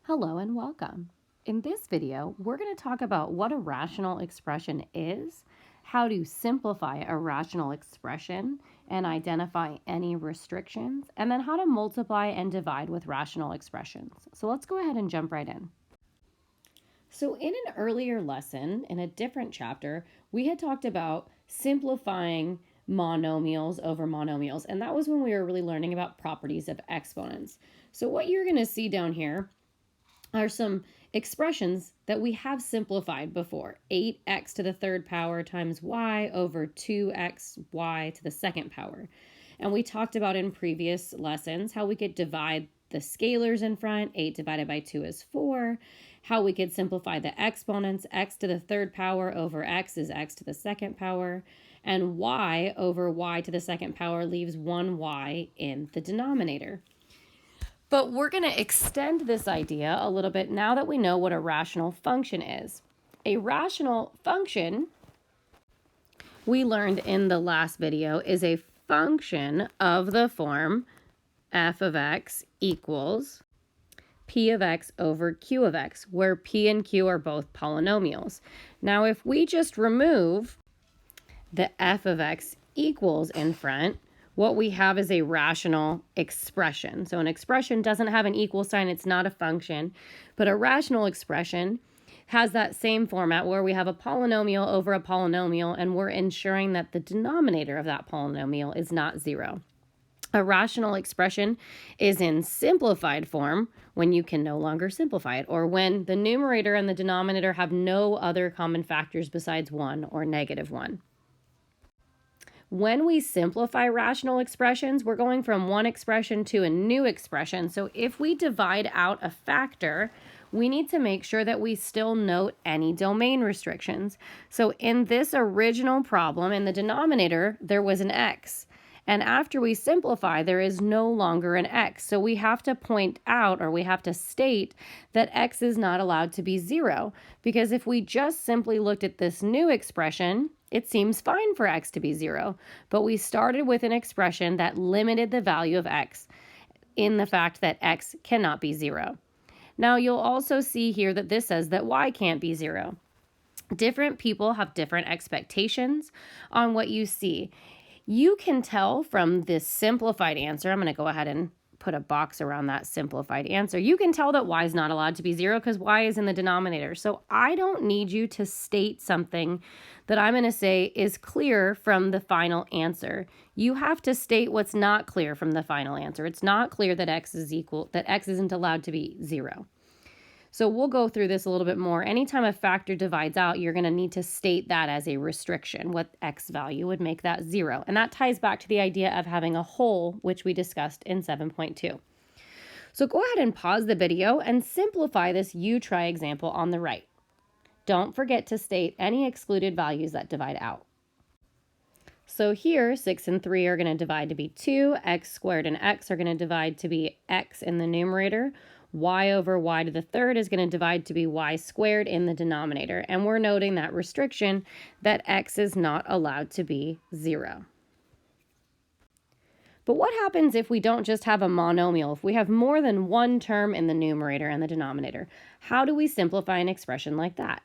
Hello and welcome. In this video, we're going to talk about what a rational expression is, how to simplify a rational expression and identify any restrictions, and then how to multiply and divide with rational expressions. So let's go ahead and jump right in. So in an earlier lesson, in a different chapter, we had talked about simplifying monomials over monomials, and that was when we were really learning about properties of exponents. So what you're going to see down here are some expressions that we have simplified before. 8x to the third power times y over 2xy to the second power. And we talked about in previous lessons how we could divide the scalars in front. 8 divided by 2 is 4. How we could simplify the exponents. X to the third power over x is x to the second power. And y over y to the second power leaves 1y in the denominator. But we're going to extend this idea a little bit now that we know what a rational function is. A rational function, we learned in the last video, is a function of the form f of x equals p of x over q of x, where p and q are both polynomials. Now, if we just remove the f of x equals in front, what we have is a rational expression. So an expression doesn't have an equal sign, it's not a function, but a rational expression has that same format where we have a polynomial over a polynomial, and we're ensuring that the denominator of that polynomial is not 0. A rational expression is in simplified form when you can no longer simplify it, or when the numerator and the denominator have no other common factors besides 1 or -1. When we simplify rational expressions, we're going from one expression to a new expression. So if we divide out a factor, we need to make sure that we still note any domain restrictions. So in this original problem, in the denominator, there was an x. And after we simplify, there is no longer an x. So we have to point out, or we have to state, that x is not allowed to be 0. Because if we just simply looked at this new expression, it seems fine for x to be 0. But we started with an expression that limited the value of x in the fact that x cannot be 0. Now you'll also see here that this says that y can't be 0. Different people have different expectations on what you see. You can tell from this simplified answer, I'm going to go ahead and put a box around that simplified answer. You can tell that y is not allowed to be 0 because y is in the denominator. So I don't need you to state something that I'm going to say is clear from the final answer. You have to state what's not clear from the final answer. It's not clear that x isn't allowed to be 0. So we'll go through this a little bit more. Anytime a factor divides out, you're going to need to state that as a restriction, what x value would make that 0. And that ties back to the idea of having a whole, which we discussed in 7.2. So go ahead and pause the video and simplify this try example on the right. Don't forget to state any excluded values that divide out. So here, 6 and 3 are going to divide to be 2, x squared and x are going to divide to be x in the numerator, y over y to the third is going to divide to be y squared in the denominator. And we're noting that restriction that x is not allowed to be 0. But what happens if we don't just have a monomial? If we have more than one term in the numerator and the denominator, how do we simplify an expression like that?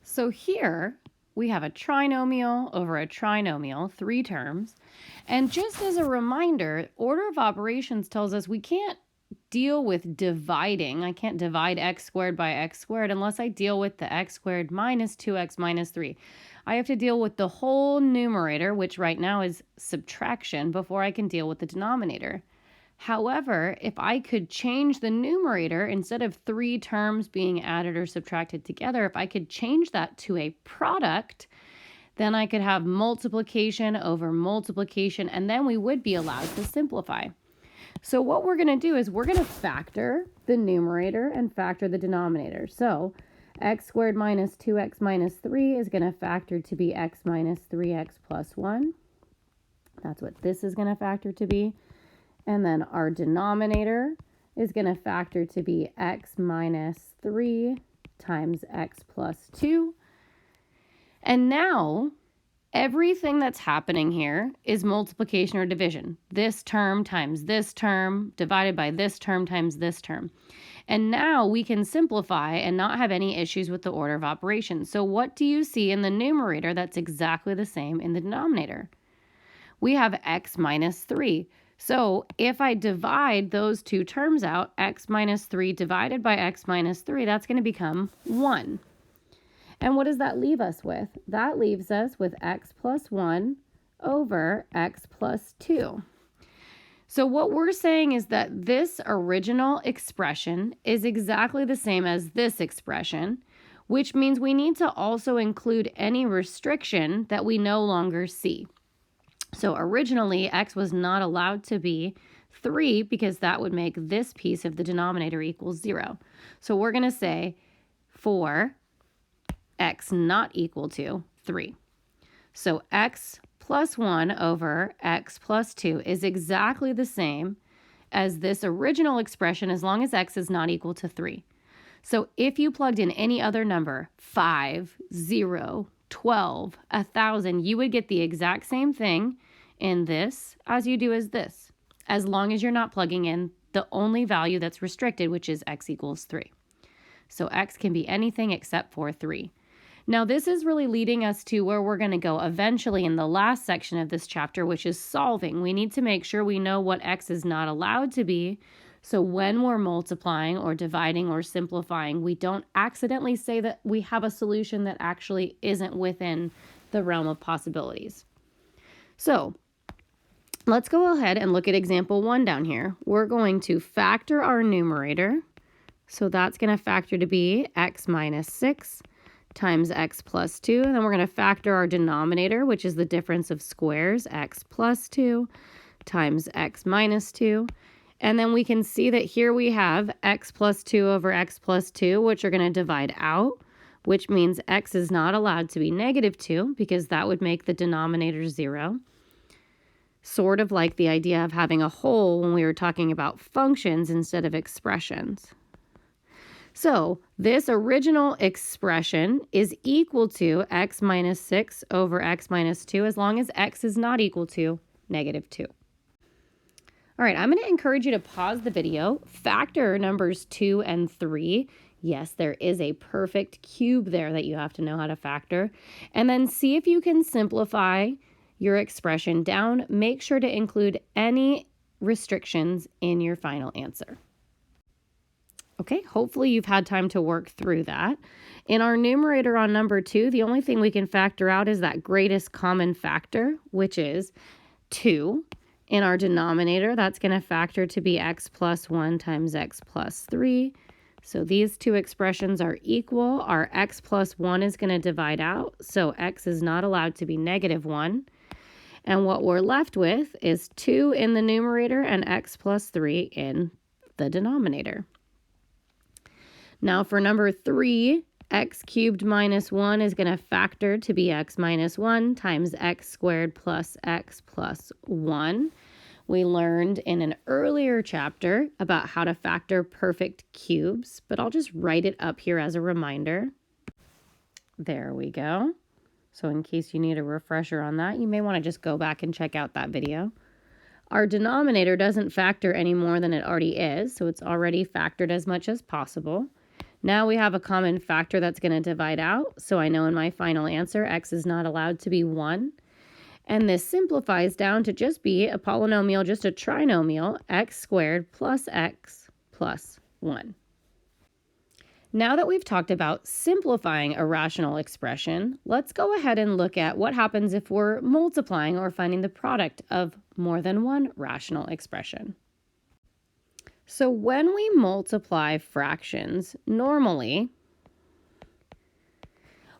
So here we have a trinomial over a trinomial, 3 terms. And just as a reminder, order of operations tells us we can't deal with dividing. I can't divide x squared by x squared unless I deal with the x squared minus 2x minus 3. I have to deal with the whole numerator, which right now is subtraction, before I can deal with the denominator. However, if I could change the numerator, instead of 3 terms being added or subtracted together, if I could change that to a product, then I could have multiplication over multiplication, and then we would be allowed to simplify. So what we're going to do is we're going to factor the numerator and factor the denominator. So x squared minus 2x minus 3 is going to factor to be x minus 3x plus 1. That's what this is going to factor to be. And then our denominator is going to factor to be x minus 3 times x plus 2. And now everything that's happening here is multiplication or division. This term times this term divided by this term times this term. And now we can simplify and not have any issues with the order of operations. So what do you see in the numerator that's exactly the same in the denominator? We have x minus 3. So if I divide those two terms out, x minus 3 divided by x minus 3, that's going to become 1. And what does that leave us with? That leaves us with x plus 1 over x plus 2. So what we're saying is that this original expression is exactly the same as this expression, which means we need to also include any restriction that we no longer see. So originally, x was not allowed to be 3 because that would make this piece of the denominator equal 0. So we're going to say for x not equal to 3. So x plus 1 over x plus 2 is exactly the same as this original expression as long as x is not equal to 3. So if you plugged in any other number, 5, 0, 12, 1,000, you would get the exact same thing in this as you do as this, as long as you're not plugging in the only value that's restricted, which is x equals 3. So x can be anything except for 3. Now, this is really leading us to where we're going to go eventually in the last section of this chapter, which is solving. We need to make sure we know what x is not allowed to be, so when we're multiplying or dividing or simplifying, we don't accidentally say that we have a solution that actually isn't within the realm of possibilities. So let's go ahead and look at example 1 down here. We're going to factor our numerator. So that's going to factor to be x minus 6 times x plus 2. And then we're going to factor our denominator, which is the difference of squares, x plus 2 times x minus 2. And then we can see that here we have x plus 2 over x plus 2, which are going to divide out, which means x is not allowed to be negative 2 because that would make the denominator 0. Sort of like the idea of having a whole when we were talking about functions instead of expressions. So this original expression is equal to x minus 6 over x minus 2 as long as x is not equal to negative 2. All right, I'm going to encourage you to pause the video, factor numbers 2 and 3. Yes, there is a perfect cube there that you have to know how to factor. And then see if you can simplify your expression down. Make sure to include any restrictions in your final answer. Okay, hopefully you've had time to work through that. In our numerator on number 2, the only thing we can factor out is that greatest common factor, which is 2. In our denominator, that's going to factor to be x plus 1 times x plus 3. So these two expressions are equal. Our x plus 1 is going to divide out, so x is not allowed to be negative 1. And what we're left with is 2 in the numerator and x plus 3 in the denominator. Now for number 3, x cubed minus 1 is going to factor to be x minus 1 times x squared plus x plus 1. We learned in an earlier chapter about how to factor perfect cubes, but I'll just write it up here as a reminder. There we go. So in case you need a refresher on that, you may want to just go back and check out that video. Our denominator doesn't factor any more than it already is, so it's already factored as much as possible. Now we have a common factor that's going to divide out, so I know in my final answer x is not allowed to be 1. And this simplifies down to just be a polynomial, just a trinomial, x squared plus x plus 1. Now that we've talked about simplifying a rational expression, let's go ahead and look at what happens if we're multiplying or finding the product of more than one rational expression. So when we multiply fractions, normally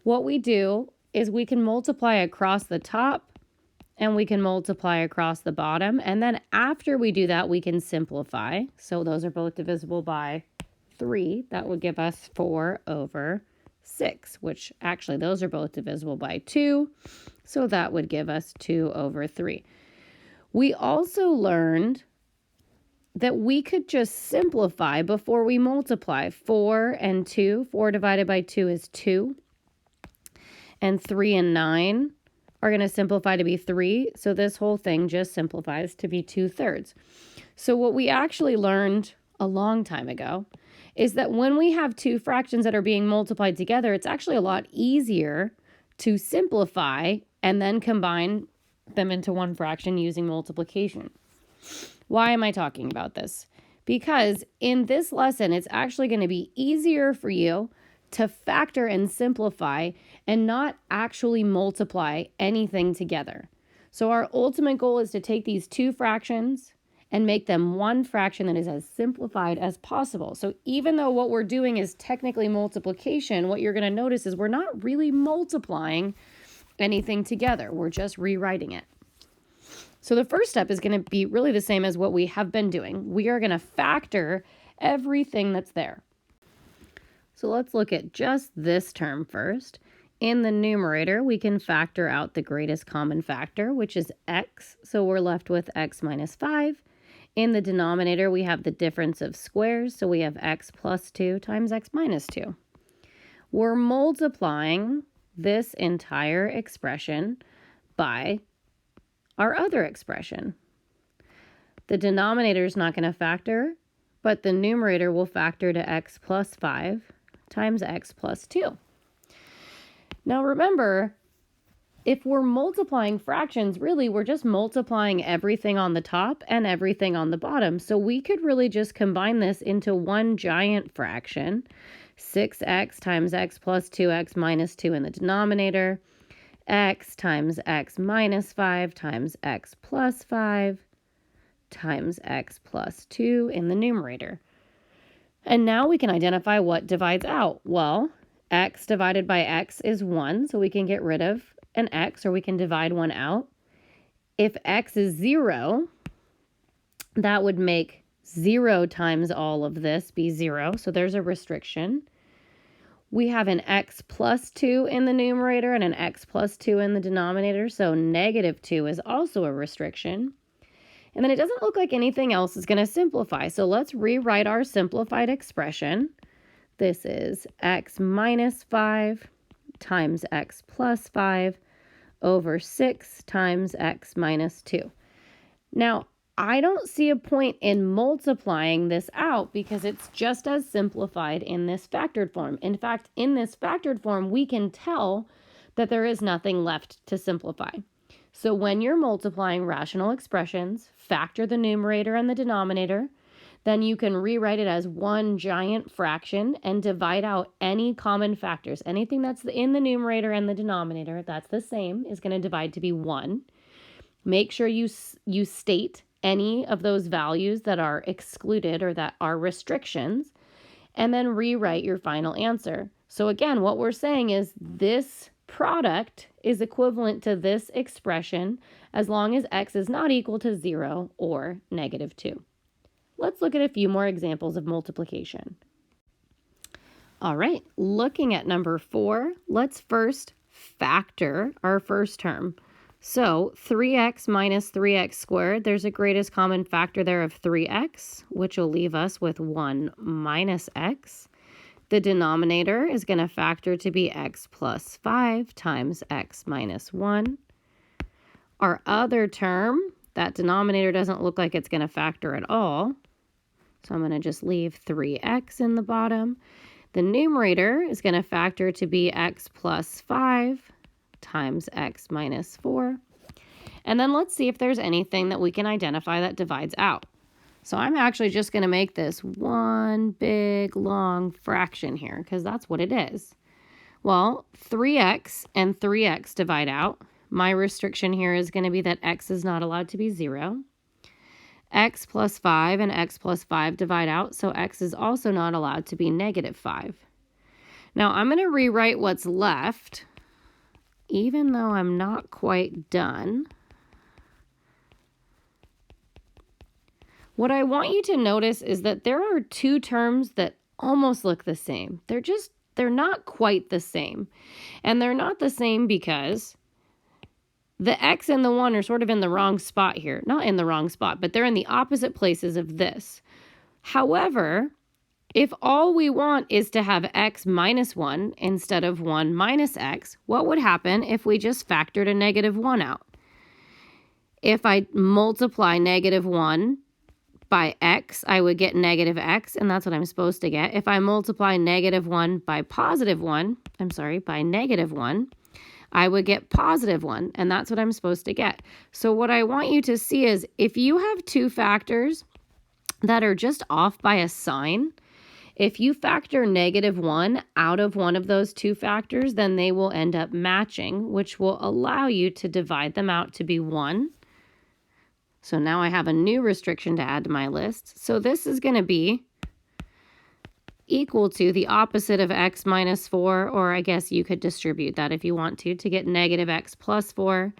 what we do is we can multiply across the top and we can multiply across the bottom. And then after we do that, we can simplify. So those are both divisible by 3. That would give us 4 over 6, which actually those are both divisible by 2. So that would give us 2 over 3. We also learned that we could just simplify before we multiply. 4 and 2, 4 divided by 2 is 2. And 3 and 9 are going to simplify to be 3. So this whole thing just simplifies to be 2/3. So what we actually learned a long time ago is that when we have two fractions that are being multiplied together, it's actually a lot easier to simplify and then combine them into one fraction using multiplication. Why am I talking about this? Because in this lesson, it's actually going to be easier for you to factor and simplify and not actually multiply anything together. So our ultimate goal is to take these two fractions and make them one fraction that is as simplified as possible. So even though what we're doing is technically multiplication, what you're going to notice is we're not really multiplying anything together. We're just rewriting it. So the first step is going to be really the same as what we have been doing. We are going to factor everything that's there. So let's look at just this term first. In the numerator, we can factor out the greatest common factor, which is x. So we're left with x minus 5. In the denominator, we have the difference of squares. So we have x plus 2 times x minus 2. We're multiplying this entire expression by our other expression. The denominator is not going to factor, but the numerator will factor to x plus 5 times x plus 2. Now remember, if we're multiplying fractions, really we're just multiplying everything on the top and everything on the bottom. So we could really just combine this into one giant fraction. 6x times x plus 2x minus 2 in the denominator. X times x minus 5 times x plus 5 times x plus 2 in the numerator. And now we can identify what divides out. Well, x divided by x is 1, so we can get rid of an x, or we can divide 1 out. If x is 0, that would make 0 times all of this be 0, so there's a restriction. We have an x plus 2 in the numerator and an x plus 2 in the denominator, so negative 2 is also a restriction. And then it doesn't look like anything else is going to simplify, so let's rewrite our simplified expression. This is x minus 5 times x plus 5 over 6 times x minus 2. Now, I don't see a point in multiplying this out because it's just as simplified in this factored form. In fact, in this factored form, we can tell that there is nothing left to simplify. So when you're multiplying rational expressions, factor the numerator and the denominator, then you can rewrite it as one giant fraction and divide out any common factors. Anything that's in the numerator and the denominator, that's the same, is going to divide to be 1. Make sure you state any of those values that are excluded or that are restrictions, and then rewrite your final answer. So again, what we're saying is this product is equivalent to this expression as long as x is not equal to 0 or negative 2. Let's look at a few more examples of multiplication. All right, looking at number 4, let's first factor our first term. So 3x minus 3x squared, there's a greatest common factor there of 3x, which will leave us with 1 minus x. The denominator is going to factor to be x plus 5 times x minus 1. Our other term, that denominator doesn't look like it's going to factor at all. So I'm going to just leave 3x in the bottom. The numerator is going to factor to be x plus 5 times x minus 4. And then let's see if there's anything that we can identify that divides out. So I'm actually just going to make this one big long fraction here because that's what it is. Well, 3x and 3x divide out. My restriction here is going to be that x is not allowed to be 0. X plus 5 and x plus 5 divide out, so x is also not allowed to be negative 5. Now I'm going to rewrite what's left, even though I'm not quite done. What I want you to notice is that there are two terms that almost look the same. They're not quite the same. And they're not the same because the x and the 1 are sort of in the wrong spot here. Not in the wrong spot, but they're in the opposite places of this. However, If all we want is to have x minus 1 instead of 1 minus x, what would happen if we just factored a negative 1 out? If I multiply negative 1 by x, I would get negative x, and that's what I'm supposed to get. If I multiply negative 1 by by negative 1, I would get positive 1, and that's what I'm supposed to get. So what I want you to see is if you have two factors that are just off by a sign, if you factor negative 1 out of one of those two factors, then they will end up matching, which will allow you to divide them out to be 1. So now I have a new restriction to add to my list. So this is going to be equal to the opposite of x minus 4, or I guess you could distribute that if you want to get negative x plus 4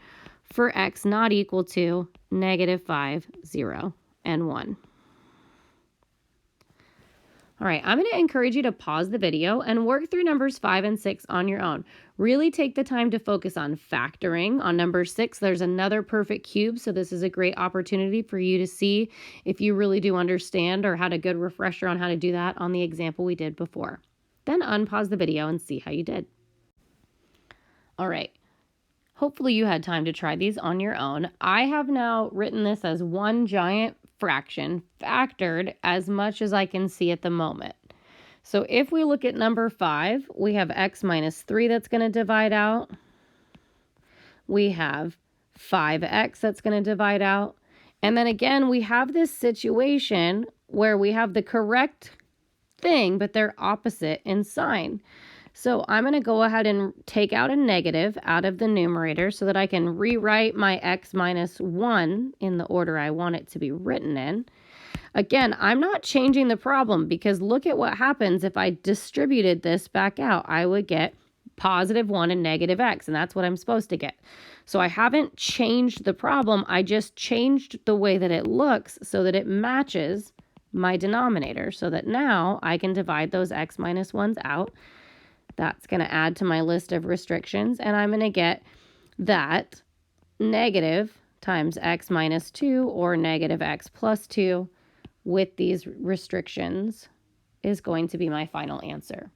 for x not equal to negative 5, 0, and 1. All right, I'm going to encourage you to pause the video and work through numbers 5 and 6 on your own. Really take the time to focus on factoring. On number 6, there's another perfect cube, so this is a great opportunity for you to see if you really do understand or had a good refresher on how to do that on the example we did before. Then unpause the video and see how you did. All right. Hopefully you had time to try these on your own. I have now written this as one giant fraction factored as much as I can see at the moment. So if we look at number 5, we have x minus 3 that's going to divide out. We have 5x that's going to divide out. And then again, we have this situation where we have the correct thing, but they're opposite in sign. So I'm going to go ahead and take out a negative out of the numerator so that I can rewrite my x minus 1 in the order I want it to be written in. Again, I'm not changing the problem because look at what happens if I distributed this back out. I would get positive 1 and negative x, and that's what I'm supposed to get. So I haven't changed the problem. I just changed the way that it looks so that it matches my denominator so that now I can divide those x minus 1s out. That's going to add to my list of restrictions, and I'm going to get that negative times x minus 2 or negative x plus 2 with these restrictions is going to be my final answer.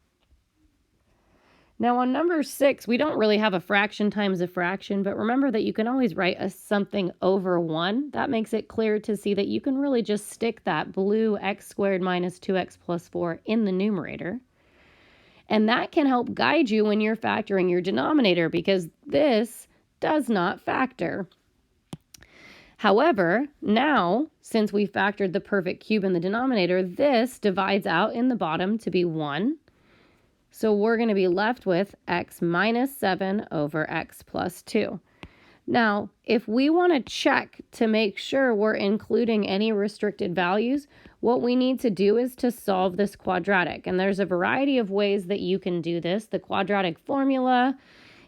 Now on number 6, we don't really have a fraction times a fraction, but remember that you can always write something over 1. That makes it clear to see that you can really just stick that blue x squared minus 2x plus 4 in the numerator. And that can help guide you when you're factoring your denominator because this does not factor. However, now, since we factored the perfect cube in the denominator, this divides out in the bottom to be 1. So we're going to be left with x minus 7 over x plus 2. Now, if we want to check to make sure we're including any restricted values, what we need to do is to solve this quadratic. And there's a variety of ways that you can do this. The quadratic formula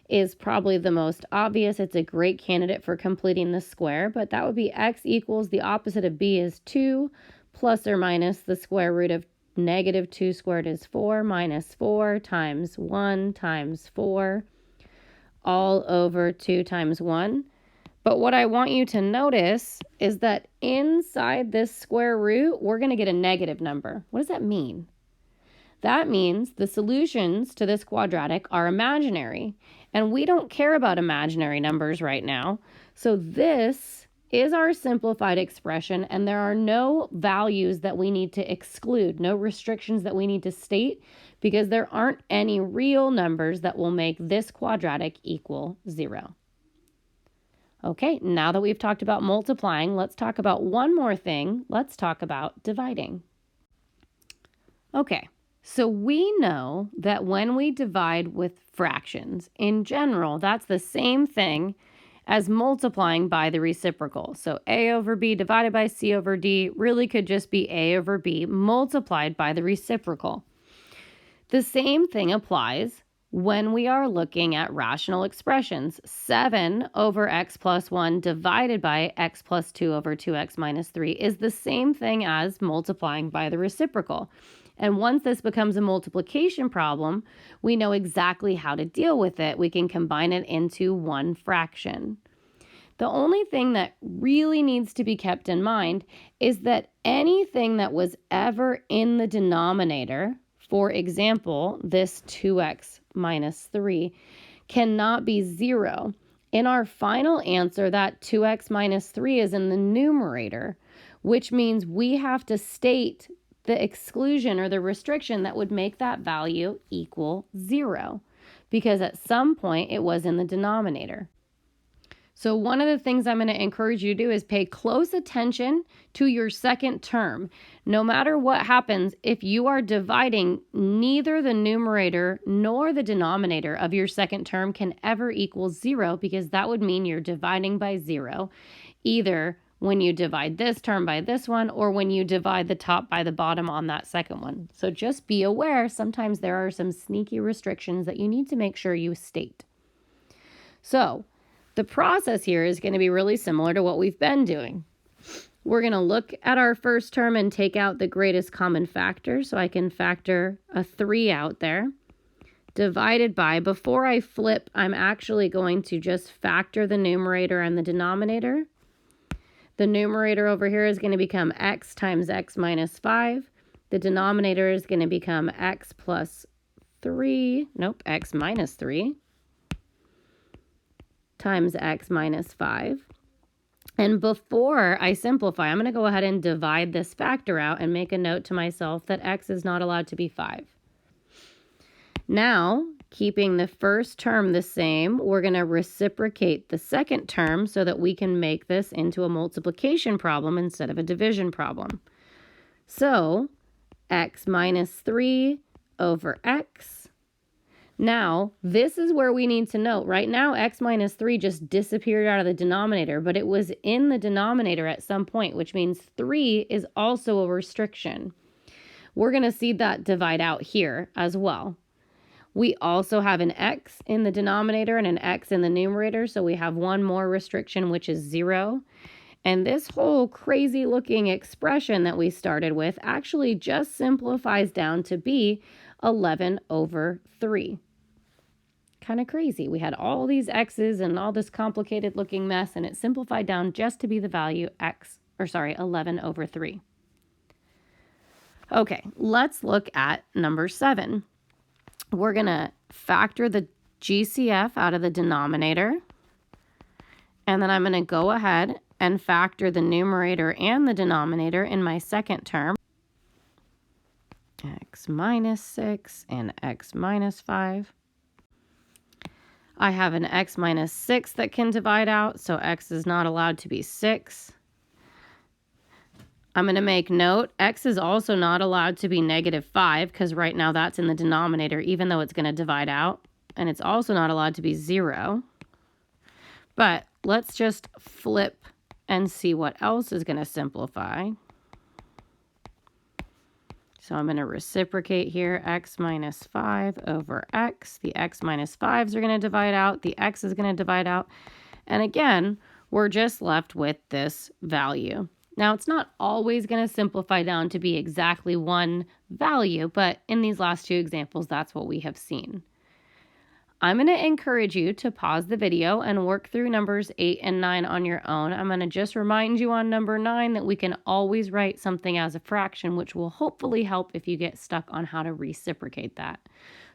is probably the most obvious. It's a great candidate for completing the square, but that would be x equals the opposite of b is 2 plus or minus the square root of negative 2 squared is 4 minus 4 times 1 times 4 all over 2 times 1. But what I want you to notice is that inside this square root, we're going to get a negative number. What does that mean? That means the solutions to this quadratic are imaginary, and we don't care about imaginary numbers right now. So this is our simplified expression, and there are no values that we need to exclude, no restrictions that we need to state, because there aren't any real numbers that will make this quadratic equal 0. Okay, now that we've talked about multiplying, let's talk about one more thing. Let's talk about dividing. Okay, so we know that when we divide with fractions, in general, that's the same thing as multiplying by the reciprocal. So a over b divided by c over d really could just be a over b multiplied by the reciprocal. The same thing applies when we are looking at rational expressions. 7 over x plus 1 divided by x plus 2 over 2x minus 3 is the same thing as multiplying by the reciprocal. And once this becomes a multiplication problem, we know exactly how to deal with it. We can combine it into one fraction. The only thing that really needs to be kept in mind is that anything that was ever in the denominator, for example, this 2x minus 3, cannot be 0. In our final answer, that 2x minus 3 is in the numerator, which means we have to state the exclusion or the restriction that would make that value equal 0, because at some point it was in the denominator. So one of the things I'm going to encourage you to do is pay close attention to your second term. No matter what happens, if you are dividing, neither the numerator nor the denominator of your second term can ever equal 0, because that would mean you're dividing by 0, either when you divide this term by this one or when you divide the top by the bottom on that second one. So just be aware, sometimes there are some sneaky restrictions that you need to make sure you state. So the process here is going to be really similar to what we've been doing. We're going to look at our first term and take out the greatest common factor. So I can factor a 3 out there. Divided by, before I flip, I'm actually going to just factor the numerator and the denominator. The numerator over here is going to become x times x minus 5. The denominator is going to become x plus 3, x minus 3. Times x minus 5. And before I simplify, I'm going to go ahead and divide this factor out and make a note to myself that x is not allowed to be 5. Now, keeping the first term the same, we're going to reciprocate the second term so that we can make this into a multiplication problem instead of a division problem. So, x minus 3 over x. Now, this is where we need to note. Right now, x minus 3 just disappeared out of the denominator, but it was in the denominator at some point, which means 3 is also a restriction. We're going to see that divide out here as well. We also have an x in the denominator and an x in the numerator, so we have one more restriction, which is 0. And this whole crazy looking expression that we started with actually just simplifies down to be 11 over 3. Kind of crazy. We had all these x's and all this complicated looking mess, and it simplified down just to be the value 11 over 3. Okay, let's look at number 7. We're going to factor the GCF out of the denominator, and then I'm going to go ahead and factor the numerator and the denominator in my second term. X minus 6 and x minus 5. I have an x minus 6 that can divide out, so x is not allowed to be 6. I'm going to make note, x is also not allowed to be negative 5, because right now that's in the denominator, even though it's going to divide out. And it's also not allowed to be 0. But let's just flip and see what else is going to simplify. So I'm going to reciprocate here, x minus 5 over x. The x minus 5s are going to divide out. The x is going to divide out. And again, we're just left with this value. Now, it's not always going to simplify down to be exactly one value, but in these last two examples, that's what we have seen. I'm going to encourage you to pause the video and work through numbers 8 and 9 on your own. I'm going to just remind you on number 9 that we can always write something as a fraction, which will hopefully help if you get stuck on how to reciprocate that.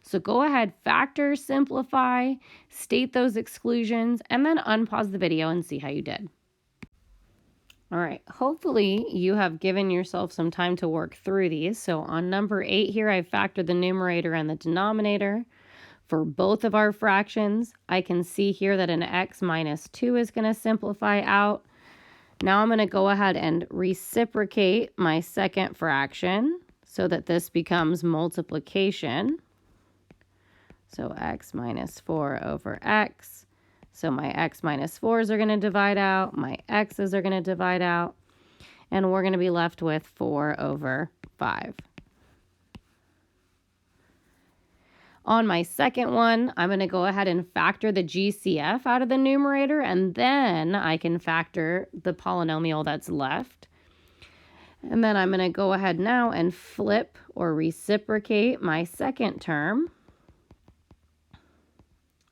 So go ahead, factor, simplify, state those exclusions, and then unpause the video and see how you did. All right, hopefully you have given yourself some time to work through these. So on number 8 here, I factored the numerator and the denominator. For both of our fractions, I can see here that an x minus 2 is going to simplify out. Now I'm going to go ahead and reciprocate my second fraction so that this becomes multiplication. So x minus 4 over x. So my x minus 4s are going to divide out. My x's are going to divide out. And we're going to be left with 4 over 5. On my second one, I'm going to go ahead and factor the GCF out of the numerator, and then I can factor the polynomial that's left. And then I'm going to go ahead now and flip or reciprocate my second term.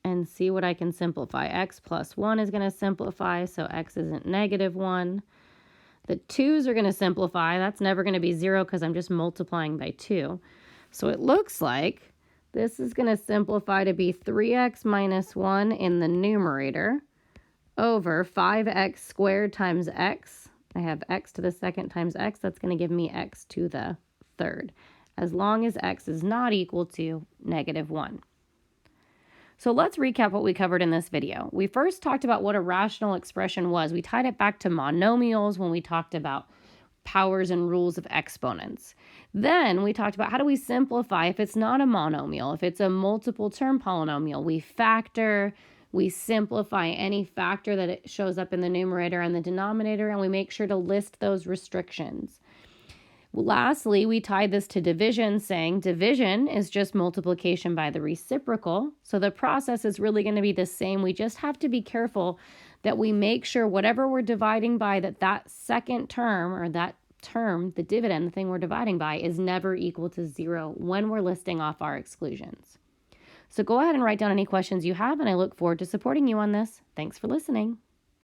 and see what I can simplify. X plus 1 is going to simplify, so x isn't -1. The 2's are going to simplify. That's never going to be 0 because I'm just multiplying by 2. So it looks like this is going to simplify to be 3x minus 1 in the numerator over 5x squared times x. I have x to the second times x. That's going to give me x to the third, as long as x is not equal to -1. So let's recap what we covered in this video. We first talked about what a rational expression was. We tied it back to monomials when we talked about powers and rules of exponents. Then we talked about how do we simplify if it's not a monomial, if it's a multiple term polynomial. We factor, we simplify any factor that it shows up in the numerator and the denominator, and we make sure to list those restrictions. Lastly, we tied this to division, saying division is just multiplication by the reciprocal. So the process is really going to be the same. We just have to be careful that we make sure whatever we're dividing by, that second term or that term, the dividend, the thing we're dividing by, is never equal to 0 when we're listing off our exclusions. So go ahead and write down any questions you have, and I look forward to supporting you on this. Thanks for listening.